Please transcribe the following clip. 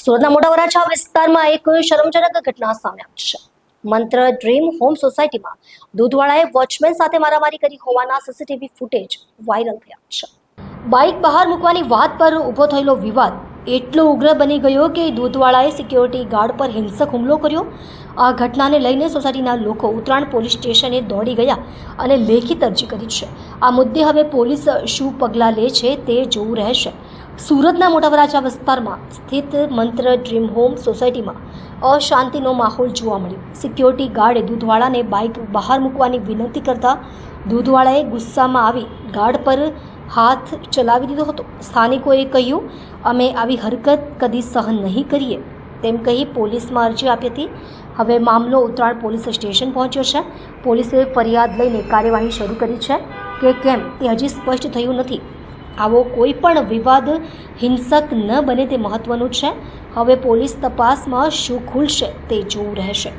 સુરતના મોટા વરાછા વિસ્તારમાં એક શરમજનક ઘટના સામે આવી છે. મંત્ર ડ્રીમ હોમ સોસાયટીમાં દૂધવાળાએ વોચમેન સાથે મારામારી કરી હોવાના સીસીટીવી ફૂટેજ વાયરલ થયા છે. બાઇક બહાર મૂકવાની વાત પર ઊભો થયેલો વિવાદ એટલો ઉગ્ર બની ગયો કે દૂધવાળાએ સિક્યોરિટી ગાર્ડ પર હિંસક હુમલો કર્યો. આ ઘટનાને લઈને સોસાયટીના લોકો ઉત્તરાયણ પોલીસ સ્ટેશને દોડી ગયા અને લેખિત અરજી કરી છે. આ મુદ્દે હવે પોલીસ શું પગલાં લે છે તે જોવું રહેશે. સુરતના મોટા વરાછા વિસ્તારમાં સ્થિત મંત્ર ડ્રીમ હોમ સોસાયટીમાં અશાંતિનો માહોલ જોવા મળ્યો. સિક્યોરિટી ગાર્ડે દૂધવાળાને બાઇક બહાર મૂકવાની વિનંતી કરતા દૂધવાળાએ ગુસ્સામાં આવી ગાર્ડ પર હાથ ચલાવી દીધો હતો. સ્થાનિકોએ કહ્યું, અમે આવી હરકત કદી સહન નહીં કરીએ તેમ કહી પોલીસમાં અરજી આપી હતી. હવે મામલો ઉત્તરાયણ પોલીસ સ્ટેશન પહોંચ્યો છે. પોલીસે ફરિયાદ લઈને કાર્યવાહી શરૂ કરી છે કે કેમ તે હજી સ્પષ્ટ થયું નથી. આવો કોઈ પણ વિવાદ હિંસક ન બને તે મહત્વનું છે. હવે પોલીસ તપાસમાં શું ખુલશે તે જોવું રહેશે.